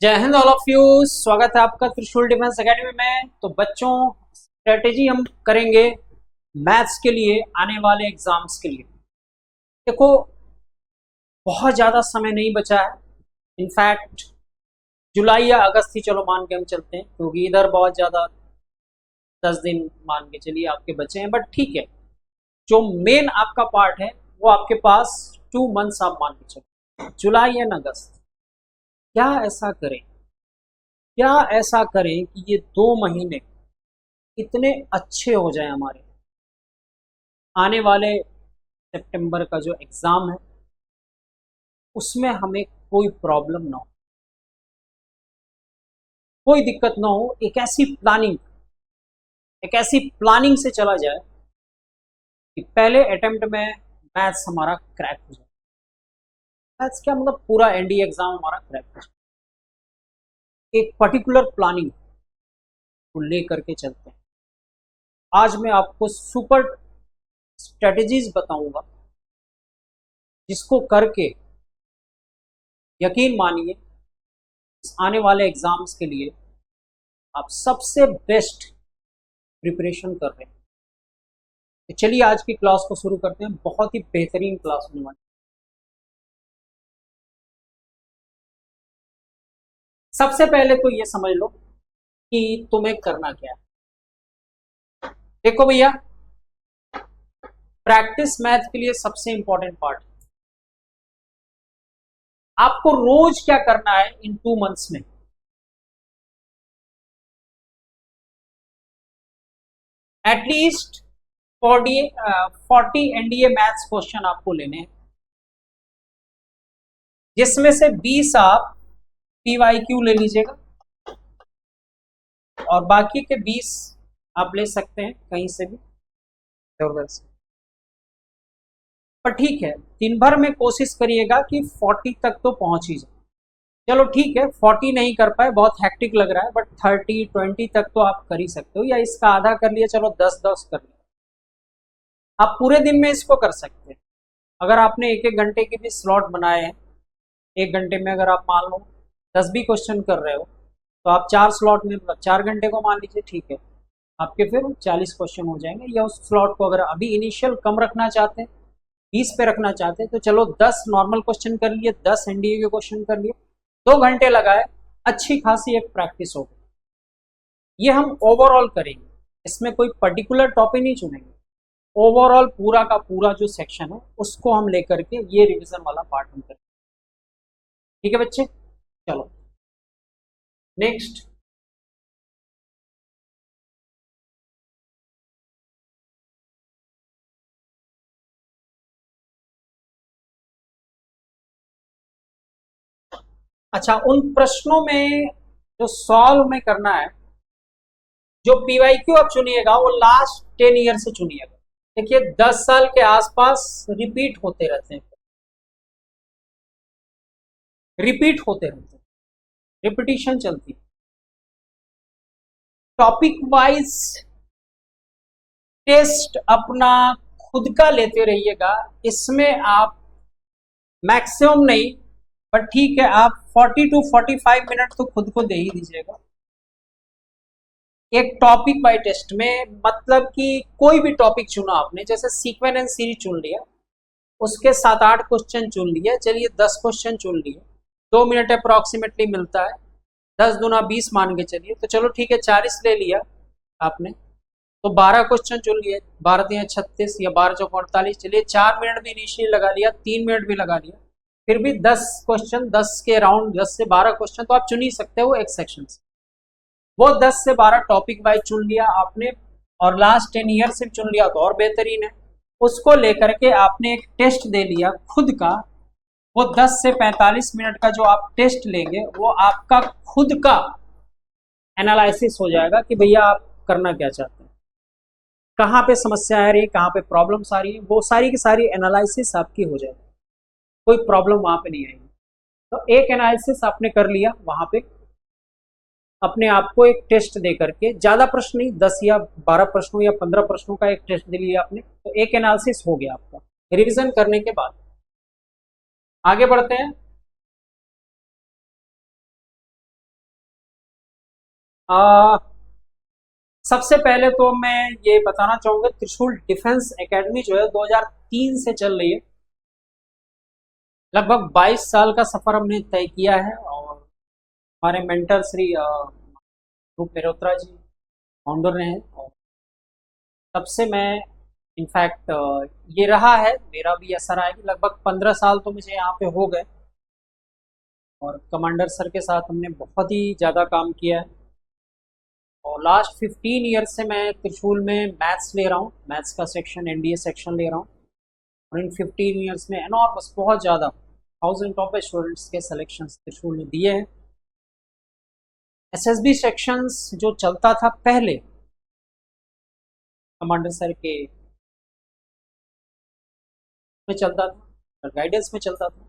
जय Hind all of you. स्वागत है आपका त्रिशूल डिफेंस एकेडमी में। तो बच्चों, स्ट्रेटेजी हम करेंगे मैथ्स के लिए, आने वाले एग्जाम्स के लिए। देखो, बहुत ज़्यादा समय नहीं बचा है। इनफैक्ट जुलाई या अगस्त ही चलो मान के हम चलते हैं, क्योंकि इधर बहुत ज़्यादा 10 दिन मान के चलिए आपके बचे हैं। बट ठीक है, जो मेन आपका पार्ट है वो आपके पास 2 मंथ्स आप मान के चलो, जुलाई एंड अगस्त। क्या ऐसा करें, क्या ऐसा करें कि ये 2 महीने इतने अच्छे हो जाए हमारे, आने वाले सितंबर का जो एग्ज़ाम है उसमें हमें कोई प्रॉब्लम ना हो, कोई दिक्कत ना हो। एक ऐसी प्लानिंग से चला जाए कि पहले अटेम्प्ट में मैथ्स हमारा क्रैक हो जाए। मैथ्स क्या मतलब, पूरा एनडीए एग्जाम हमारा क्रैक हो जाए। एक पर्टिकुलर प्लानिंग को लेकर के चलते हैं। आज मैं आपको सुपर स्ट्रेटजीज बताऊंगा, जिसको करके यकीन मानिए आने वाले एग्जाम्स के लिए आप सबसे बेस्ट प्रिपरेशन कर रहे हैं। तो चलिए आज की क्लास को शुरू करते हैं। बहुत ही बेहतरीन क्लास होने वाली। सबसे पहले तो ये समझ लो कि तुम्हें करना क्या है। देखो भैया, प्रैक्टिस मैथ के लिए सबसे इंपॉर्टेंट पार्ट, आपको रोज क्या करना है इन 2 मंथ्स में। एटलीस्ट 40 एनडीए मैथ्स क्वेश्चन आपको लेने हैं, जिसमें से 20 आप पीवाईक्यू ले लीजिएगा और बाकी के 20 आप ले सकते हैं कहीं से भी, इधर से। पर ठीक है, दिन भर में कोशिश करिएगा कि 40 तक तो पहुंच ही जाए। चलो ठीक है, 40 नहीं कर पाए, बहुत हैक्टिक लग रहा है, बट 30-20 तक तो आप कर ही सकते हो, या इसका आधा कर लिया, चलो 10-10 कर लिया। आप पूरे दिन में इसको कर सकते हैं। अगर आपने एक एक घंटे के भी स्लॉट बनाए हैं, एक घंटे में अगर आप मान लो 10 भी क्वेश्चन कर रहे हो, तो आप 4 स्लॉट में, मतलब 4 घंटे को मान लीजिए, ठीक है, आपके फिर 40 क्वेश्चन हो जाएंगे। या उस स्लॉट को अगर अभी इनिशियल कम रखना चाहते हैं, 20 पे रखना चाहते हैं, तो चलो 10 नॉर्मल क्वेश्चन कर लिए, 10 एनडीए के क्वेश्चन कर लिए, 2 घंटे लगाए, अच्छी खासी एक प्रैक्टिस हो गई। ये हम ओवरऑल करेंगे, इसमें कोई पर्टिकुलर टॉपिक नहीं चुनेंगे। ओवरऑल पूरा का पूरा जो सेक्शन है उसको हम लेकर के ये रिवीजन वाला पार्ट हम करेंगे। ठीक है बच्चे, चलो नेक्स्ट। अच्छा, उन प्रश्नों में जो सॉल्व में करना है, जो पीवाईक्यू आप चुनिएगा वो लास्ट 10 ईयर से चुनिएगा। देखिए 10 साल के आसपास रिपीट होते रहते हैं, रिपीट होते रहते हैं, रिपीटिशन चलती है। टॉपिक वाइज टेस्ट अपना खुद का लेते रहिएगा। इसमें आप मैक्सिमम नहीं, पर ठीक है, आप 40 to 45 मिनट तो खुद को दे ही दीजिएगा एक टॉपिक बाय टेस्ट में। मतलब कि कोई भी टॉपिक चुना आपने, जैसे सीक्वेंस एंड सीरीज चुन लिया, उसके 7-8 क्वेश्चन चुन लिए, चलिए 10 क्वेश्चन चुन लिए, 2 मिनट अप्रोक्सीमेटली मिलता है, 10 दूना 20 मान के चलिए, तो चलो ठीक है 40 ले लिया आपने, तो 12 क्वेश्चन चुन लिए, 12 3 36 या 12 4 48, चलिए 4 मिनट भी इनिशियली लगा लिया, 3 मिनट भी लगा लिया, फिर भी 10 क्वेश्चन, 10 के अराउंड 10 से 12 क्वेश्चन तो आप चुन ही सकते हो एक सेक्शन से। वो 10 से 12 टॉपिक वाइज चुन लिया आपने, और लास्ट 10 ईयर से चुन लिया तो और बेहतरीन है। उसको लेकर के आपने एक टेस्ट दे लिया खुद का, वो 10 से 45 मिनट का जो आप टेस्ट लेंगे वो आपका खुद का एनालिसिस हो जाएगा कि भैया आप करना क्या चाहते हैं, कहाँ पे समस्या आ रही है, कहाँ पे प्रॉब्लम्स आ रही है, वो सारी की सारी एनालिसिस आपकी हो जाएगी, कोई प्रॉब्लम वहां पे नहीं आएगी। तो एक एनालिसिस आपने कर लिया वहां पे, अपने आप को एक टेस्ट दे करके, ज्यादा प्रश्न नहीं, 10 या 12 प्रश्नों या 15 प्रश्नों का एक टेस्ट दे लिया आपने, तो एक एनालिसिस हो गया आपका। रिवीजन करने के बाद आगे बढ़ते हैं। आ, सबसे पहले तो मैं ये बताना चाहूंगा, त्रिशूल डिफेंस एकेडमी जो है 2003 से चल रही है। लगभग 22 साल का सफर हमने तय किया है, और हमारे मेंटर श्री रूप मेहरोत्रा जी फाउंडर रहे हैं। और तब से मैं इनफैक्ट ये रहा है, मेरा भी ऐसा रहा है कि लगभग 15 साल तो मुझे यहाँ पे हो गए, और कमांडर सर के साथ हमने बहुत ही ज़्यादा काम किया है। और लास्ट 15 ईयर से मैं त्रिशूल में मैथ्स ले रहा हूँ, मैथ्स का सेक्शन, एनडीए सेक्शन ले रहा हूँ। और इन 15 ईयर्स में एनॉर्मस, बहुत ज़्यादा, थाउजेंड ऑफ स्टूडेंट्स के सिलेक्शन त्रिशूल ने दिए हैं। एसएसबी सेक्शंस जो चलता था पहले कमांडर सर के में चलता था, और गाइडेंस में चलता था।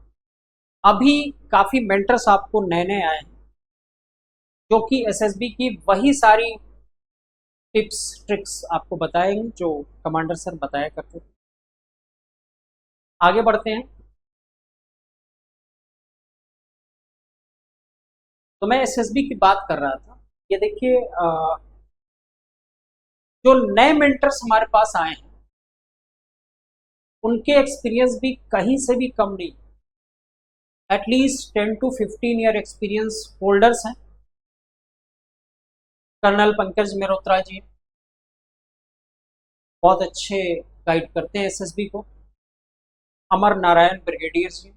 अभी काफ़ी मेंटर्स आपको नए नए आए हैं, जो कि एसएसबी की वही सारी टिप्स ट्रिक्स आपको बताएंगे जो कमांडर सर बताया करते थे। आगे बढ़ते हैं। तो मैं एसएसबी की बात कर रहा था। ये देखिए, जो नए मेंटर्स हमारे पास आए हैं, उनके एक्सपीरियंस भी कहीं से भी कम नहीं। At least 10 to 15 year experience holders हैं। कर्नल पंकज मेहरोत्रा जी बहुत अच्छे गाइड करते हैं एसएसबी को। अमर नारायण ब्रिगेडियर जी,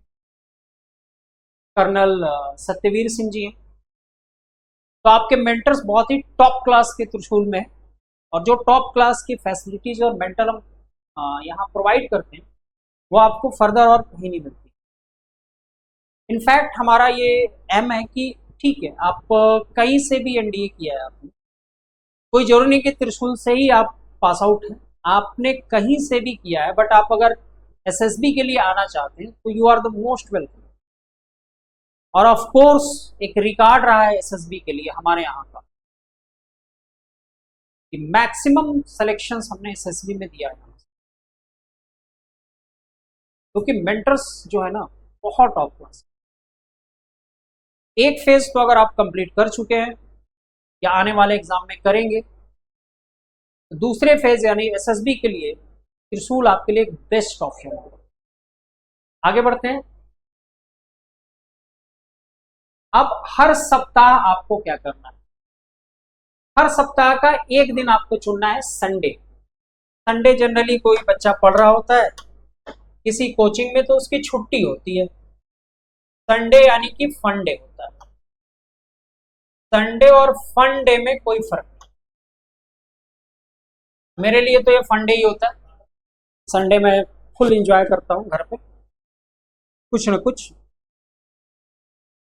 कर्नल सत्यवीर सिंह जी हैं। तो आपके मेंटर्स बहुत ही टॉप क्लास के त्रिशूल में हैं। और जो टॉप क्लास की फैसिलिटीज और मेंटर हम यहाँ प्रोवाइड करते हैं, वो आपको फर्दर और कहीं नहीं मिलती। इनफैक्ट हमारा ये एम है कि ठीक है, आप कहीं से भी एनडीए किया है आपने, कोई जरूरी नहीं कि त्रिशूल से ही आप पास आउट हैं, आपने कहीं से भी किया है, बट आप अगर एसएसबी के लिए आना चाहते हैं तो you are the most welcome. और ऑफ कोर्स एक रिकॉर्ड रहा है एसएसबी के लिए हमारे यहाँ का, कि मैक्सिमम सिलेक्शंस हमने एसएसबी में दिया है, क्योंकि मेंटर्स जो है ना, बहुत टॉप क्लास। एक फेज तो अगर आप कंप्लीट कर चुके हैं या आने वाले एग्जाम में करेंगे, तो दूसरे फेज यानी एसएसबी के लिए त्रिशूल आपके लिए एक बेस्ट ऑप्शन है। आगे बढ़ते हैं। अब हर सप्ताह आपको क्या करना है? हर सप्ताह का एक दिन आपको चुनना है संडे। संडे जनरली कोई बच्चा पढ़ रहा होता है, किसी कोचिंग में तो उसकी छुट्टी होती है। संडे यानी कि फन डे होता है। संडे और फन डे में कोई फर्क नहीं। मेरे लिए तो ये फन डे ही होता है। संडे में फुल एंजॉय करता हूँ घर पे, कुछ ना कुछ,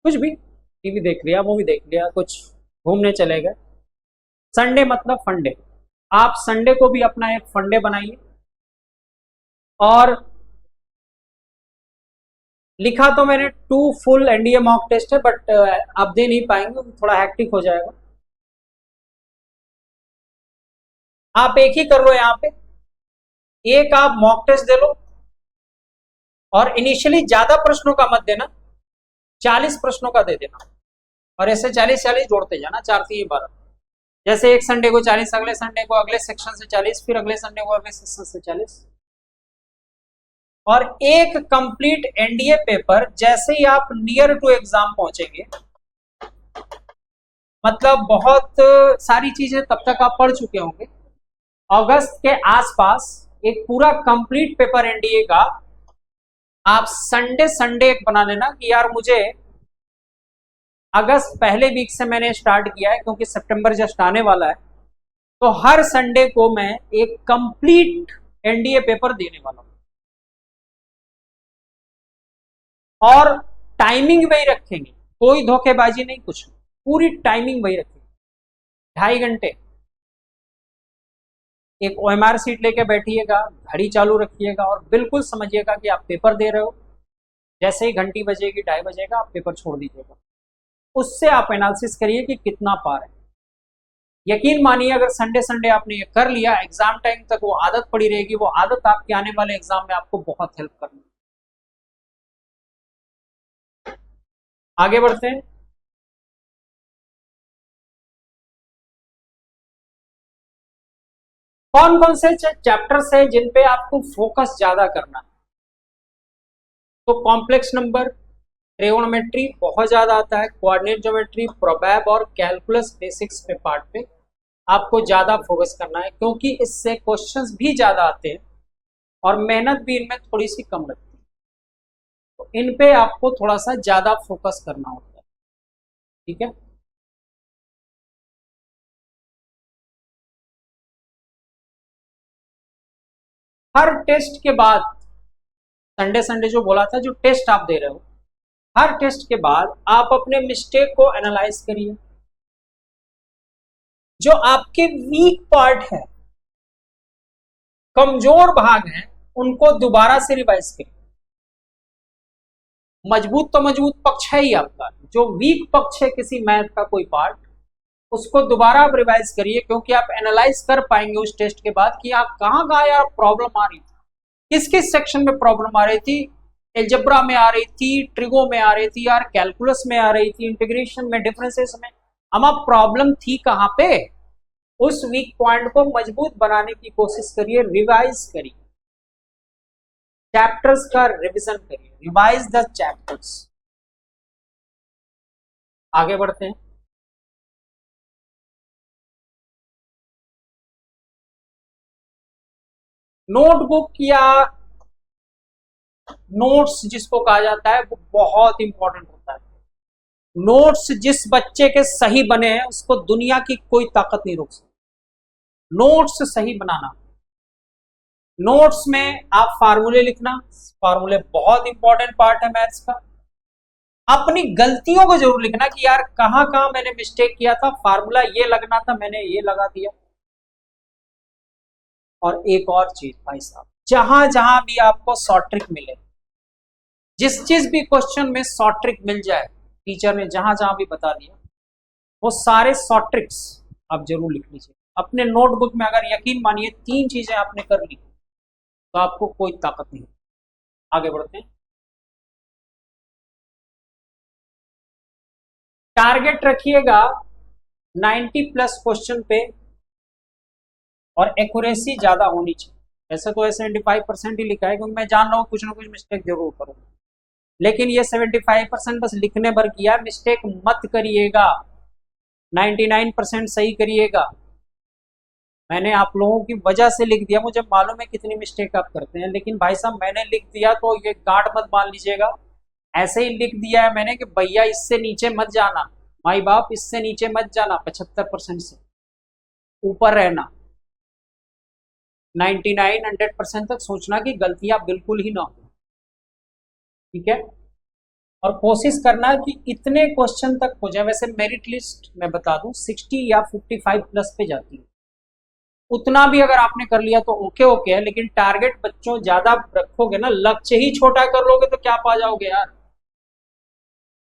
कुछ भी, टीवी देख लिया, मूवी देख लिया, कुछ घूमने चले गए। संडे मतलब फंडे। आप संडे को भी अपना एक फंडे बनाइए। और लिखा तो मैंने 2 फुल एनडीए मॉक टेस्ट है, बट आप दे नहीं पाएंगे, थोड़ा हैक्टिक हो जाएगा। आप एक ही कर लो यहाँ पे, एक आप मॉक टेस्ट दे लो। और इनिशियली ज्यादा प्रश्नों का मत देना, 40 प्रश्नों का दे देना। और ऐसे 40-40 जोड़ते जाना, 4 3 12। जैसे एक संडे को 40, अगले संडे को अगले सेक्शन से 40, फिर अगले संडे को अगले सेक्शन से 40। और एक कंप्लीट एनडीए पेपर जैसे ही आप नियर टू एग्जाम पहुंचेंगे, मतलब बहुत सारी चीजें तब तक आप पढ़ चुके होंगे, अगस्त के आसपास एक पूरा कंप्लीट पेपर एनडीए का आप संडे संडे एक बना लेना कि यार मुझे अगस्त पहले वीक से मैंने स्टार्ट किया है, क्योंकि सितंबर जस्ट आने वाला है। तो हर संडे को मैं एक कंप्लीट एनडीए पेपर देने वाला हूं। और टाइमिंग वही रखेंगे, कोई धोखेबाजी नहीं, कुछ पूरी टाइमिंग वही रखेंगे। 2.5 घंटे एक ओएमआर सीट लेके बैठिएगा, घड़ी चालू रखिएगा, और बिल्कुल समझिएगा कि आप पेपर दे रहे हो। जैसे ही घंटी बजेगी, 2:30 बजेगा, आप पेपर छोड़ दीजिएगा। उससे आप एनालिसिस करिए कि कितना पार है। यकीन मानिए, अगर संडे संडे आपने ये कर लिया, एग्जाम टाइम तक वो आदत पड़ी रहेगी। वो आदत आपके आने वाले एग्जाम में आपको बहुत हेल्प करनी। आगे बढ़ते हैं। कौन कौन से चैप्टर्स है जिन पे आपको फोकस ज्यादा करना है? तो कॉम्प्लेक्स नंबर, ट्रिगोनोमेट्री बहुत ज्यादा आता है, कोऑर्डिनेट ज्योमेट्री, प्रोबैब और कैलकुलस बेसिक्स पे पार्ट पे आपको ज्यादा फोकस करना है, क्योंकि इससे क्वेश्चंस भी ज्यादा आते हैं और मेहनत भी इनमें थोड़ी सी कम लगती है। तो इन पे आपको थोड़ा सा ज्यादा फोकस करना होता है, ठीक है। हर टेस्ट के बाद, संडे संडे जो बोला था, जो टेस्ट आप दे रहे हो, हर टेस्ट के बाद आप अपने मिस्टेक को एनालाइज करिए। जो आपके वीक पार्ट है, कमजोर भाग हैं, उनको दोबारा से रिवाइज करिए। मजबूत तो मजबूत पक्ष है ही आपका, जो वीक पक्ष है किसी मैथ का कोई पार्ट, उसको दोबारा आप रिवाइज करिए, क्योंकि आप एनालाइज कर पाएंगे उस टेस्ट के बाद कि आप कहाँ कहाँ यार प्रॉब्लम आ रही थी, किस किस सेक्शन में प्रॉब्लम आ रही थी। एल्जेब्रा में आ रही थी, ट्रिगो में आ रही थी यार, कैलकुलस में आ रही थी, इंटीग्रेशन में, डिफरेंसेस में, अब प्रॉब्लम थी कहाँ पे। उस वीक पॉइंट को मजबूत बनाने की कोशिश करिए, रिवाइज करिए, चैप्टर्स का रिवीजन करिए, रिवाइज द चैप्टर्स। आगे बढ़ते हैं। नोटबुक या नोट्स जिसको कहा जाता है, वो बहुत इंपॉर्टेंट होता है। नोट्स जिस बच्चे के सही बने हैं उसको दुनिया की कोई ताकत नहीं रोक सकती। नोट्स सही बनाना, नोट्स में आप फार्मूले लिखना, फार्मूले बहुत इंपॉर्टेंट पार्ट है मैथ्स का। अपनी गलतियों को जरूर लिखना कि यार कहां कहां मैंने मिस्टेक किया था, फार्मूला ये लगना था मैंने ये लगा दिया। और एक और चीज भाई साहब, जहां जहां भी आपको शॉर्ट ट्रिक मिले, जिस चीज भी क्वेश्चन में शॉर्ट ट्रिक मिल जाए, टीचर ने जहां जहां भी बता दिया, वो सारे शॉर्ट ट्रिक्स आप जरूर लिख लीजिए अपने नोटबुक में। अगर यकीन मानिए 3 चीजें आपने कर ली तो आपको कोई ताकत नहीं। आगे बढ़ते हैं। टारगेट रखिएगा 90 प्लस क्वेश्चन पे, और एक्यूरेसी ज्यादा होनी चाहिए। ऐसे तो 75% ही लिखा है, क्योंकि मैं जान रहा हूँ कुछ ना कुछ मिस्टेक जरूर करूंगा, लेकिन ये 75% बस लिखने भर किया, मिस्टेक मत करिएगा, 99% सही करिएगा। मैंने आप लोगों की वजह से लिख दिया, मुझे मालूम है कितनी मिस्टेक आप करते हैं, लेकिन भाई साहब मैंने लिख दिया तो ये गांठ मत मान लीजिएगा। ऐसे ही लिख दिया है मैंने कि भैया इससे नीचे मत जाना, माई बाप इससे नीचे मत जाना, 75% से ऊपर रहना, 99 100% तक सोचना कि गलतियां बिल्कुल ही ना हो, ठीक है। और कोशिश करना कि इतने क्वेश्चन तक हो जाए। वैसे मेरिट लिस्ट मैं बता दूं 60 या 55 प्लस पे जाती है, उतना भी अगर आपने कर लिया तो ओके ओके है, लेकिन टारगेट बच्चों ज्यादा रखोगे ना, लक्ष्य ही छोटा कर लोगे तो क्या पा जाओगे यार।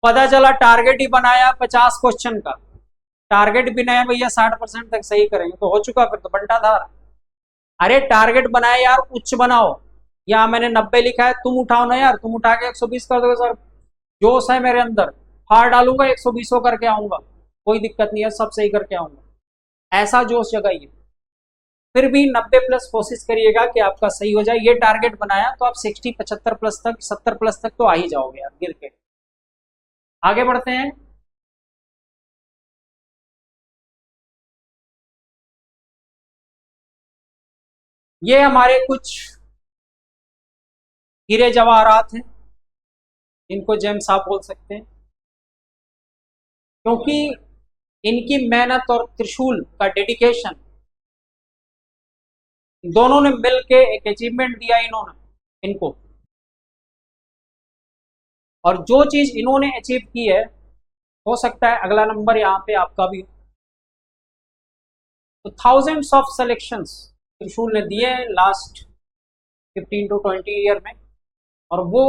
पता चला टारगेट ही बनाया 50 क्वेश्चन का, टारगेट भी नया भैया 60% तक सही करेंगे तो हो चुका, फिर तो बंटाधार। अरे टारगेट बनाया यार उच्च बनाओ, यहाँ मैंने 90 लिखा है, तुम उठाओ ना यार, तुम उठा के 120 कर दोगे सर, जोश है मेरे अंदर, हार डालूंगा 120 करके आऊंगा, कोई दिक्कत नहीं है, सब सही करके आऊंगा, ऐसा जोश जगाइए। फिर भी 90 प्लस कोशिश करिएगा कि आपका सही हो जाए। ये टारगेट बनाया तो आप 60 75 प्लस तक 70 प्लस तक तो आ ही जाओगे यार गिर के। आगे बढ़ते हैं। ये हमारे कुछ हीरे जवाहरात हैं, इनको जेम्स आप बोल सकते हैं, क्योंकि इनकी मेहनत और त्रिशूल का डेडिकेशन, दोनों ने मिलके एक अचीवमेंट दिया इन्होंने इनको, और जो चीज इन्होंने अचीव की है, हो सकता है अगला नंबर यहाँ पे आपका भी हो। तो थाउजेंड्स ऑफ सिलेक्शंस त्रिशूल ने दिए हैं लास्ट 15 to 20 ईयर में, और वो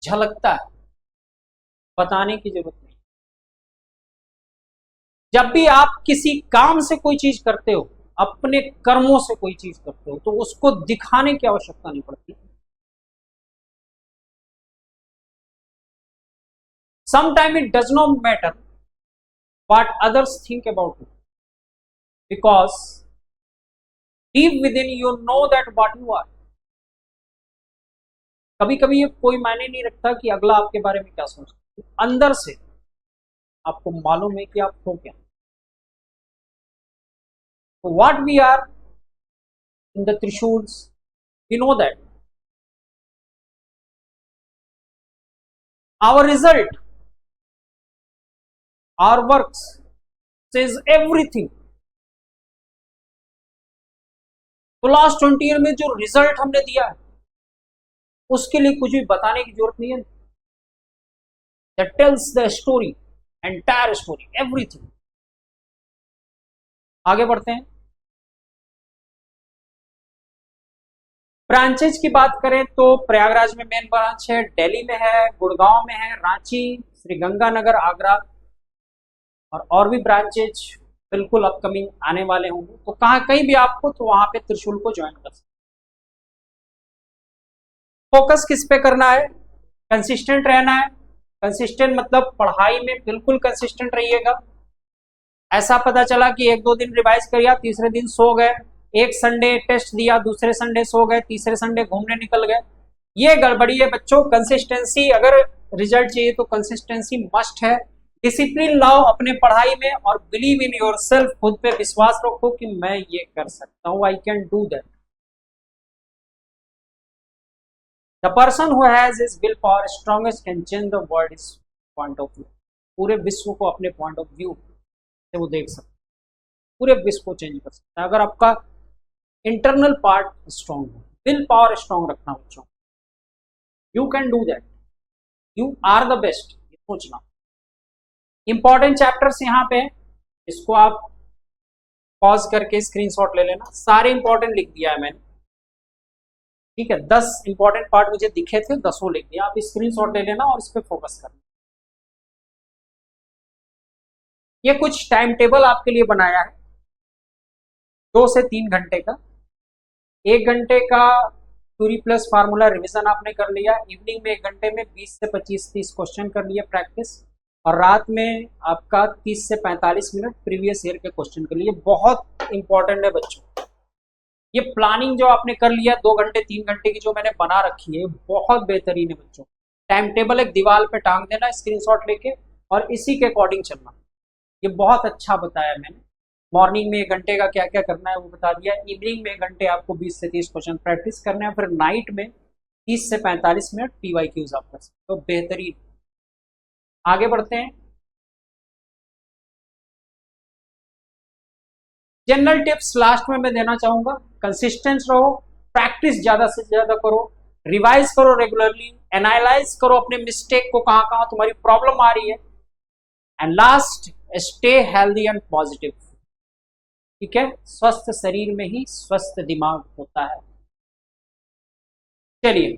झलकता है, बताने की जरूरत नहीं। जब भी आप किसी काम से कोई चीज करते हो, अपने कर्मों से कोई चीज करते हो, तो उसको दिखाने की आवश्यकता नहीं पड़ती। Sometime it does not matter what others think about it, because deep within you know that what you are. कभी कभी ये कोई मायने नहीं रखता कि अगला आपके बारे में क्या सोचता है, अंदर से आपको मालूम है कि आप हो क्या। तो what we are in the त्रिशूल्स, we know that our result, our works says everything। तो लास्ट 20 ईयर में जो रिजल्ट हमने दिया है उसके लिए कुछ भी बताने की जरूरत नहीं है। That tells the story, entire story, everything. आगे बढ़ते हैं। ब्रांचेज की बात करें तो प्रयागराज में मेन ब्रांच है, दिल्ली में है, गुड़गांव में है, रांची, श्री गंगानगर, आगरा, और भी ब्रांचेज बिल्कुल अपकमिंग आने वाले होंगे। तो कहीं भी आपको तो वहां पे त्रिशूल को ज्वाइन कर सकते। फोकस किस पे करना है? कंसिस्टेंट रहना है। कंसिस्टेंट मतलब पढ़ाई में बिल्कुल कंसिस्टेंट रहिएगा। ऐसा पता चला कि 1-2 दिन रिवाइज किया, तीसरे दिन सो गए, एक संडे टेस्ट दिया, दूसरे संडे सो गए, तीसरे संडे घूमने निकल गए, ये गड़बड़ी है बच्चों। कंसिस्टेंसी, अगर रिजल्ट चाहिए तो कंसिस्टेंसी मस्ट है। डिसिप्लिन लाओ अपने पढ़ाई में और बिलीव इन योरसेल्फ, खुद पे विश्वास रखो कि मैं ये कर सकता हूं, I can do that. The person who has his will power strongest can change the world is point of view. पूरे विश्व को अपने पॉइंट ऑफ व्यू से वो देख सकते, पूरे विश्व को चेंज कर सकता है अगर आपका इंटरनल पार्ट स्ट्रॉन्ग है। विल पावर स्ट्रॉन्ग रखना बच्चों, you can do that, you are the best, ये सोचना। इंपॉर्टेंट चैप्टर्स यहाँ पे, इसको आप पॉज करके स्क्रीनशॉट ले लेना। सारे इंपॉर्टेंट लिख दिया है मैंने, ठीक है। 10 इंपॉर्टेंट पार्ट मुझे दिखे थे, 10 लिख दिया। आप स्क्रीनशॉट ले लेना और इस पर फोकस करना। ये कुछ टाइम टेबल आपके लिए बनाया है, 2 से 3 घंटे का। 1 घंटे का थ्योरी प्लस फार्मूला रिवीजन आपने कर लिया, इवनिंग में 1 घंटे में 20 से 25-30 क्वेश्चन कर लिए प्रैक्टिस, और रात में आपका 30 से 45 मिनट प्रीवियस ईयर के क्वेश्चन कर लिए। बहुत इंपॉर्टेंट है बच्चों, ये प्लानिंग जो आपने कर लिया 2 घंटे 3 घंटे की जो मैंने बना रखी है, बहुत बेहतरीन है बच्चों। टाइम टेबल एक दीवार पे टांग देना स्क्रीनशॉट लेके, और इसी के अकॉर्डिंग चलना। ये बहुत अच्छा बताया मैंने। मॉर्निंग में 1 घंटे का क्या क्या करना है वो बता दिया, इवनिंग में 1 घंटे आपको 20 से 30 क्वेश्चन प्रैक्टिस करना है, फिर नाइट में 30 से 45 मिनट PYQs आप कर सकते हो। तो बेहतरीन। आगे बढ़ते हैं। जनरल टिप्स लास्ट में मैं देना चाहूंगा। कंसिस्टेंट रहो, प्रैक्टिस ज्यादा से ज्यादा करो, रिवाइज करो रेगुलरली, एनालाइज करो अपने मिस्टेक को, कहां कहां तुम्हारी प्रॉब्लम आ रही है, and last stay healthy and positive. ठीक है, स्वस्थ शरीर में ही स्वस्थ दिमाग होता है। चलिए,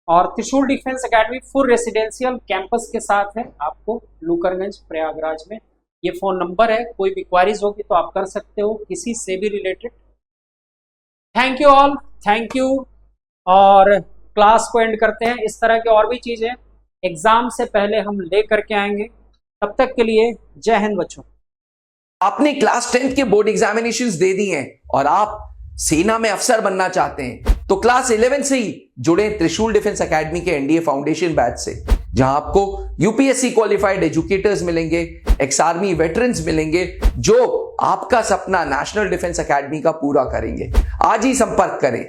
और त्रिशूल defence academy full residential campus के साथ है आपको लूकरगंज प्रयागराज में। ये फोन नंबर है, कोई भी क्वारीज होगी तो आप कर सकते हो किसी से भी related. Thank you all, thank you. और क्लास को एंड करते हैं। इस तरह की और भी चीजें एग्जाम से पहले हम ले करके आएंगे। तब तक के लिए जय हिंद बच्चों। आपने क्लास 10th के बोर्ड एग्जामिनेशंस दे दिए हैं और आप सेना में अफसर बनना चाहते हैं, तो क्लास 11 से ही जुड़े त्रिशूल डिफेंस एकेडमी के एनडीए फाउंडेशन बैच से, जहां आपको यूपीएससी क्वालिफाइड एजुकेटर्स मिलेंगे, एक्स आर्मी वेटरन्स मिलेंगे, जो आपका सपना नेशनल डिफेंस एकेडमी का पूरा करेंगे। आज ही संपर्क करें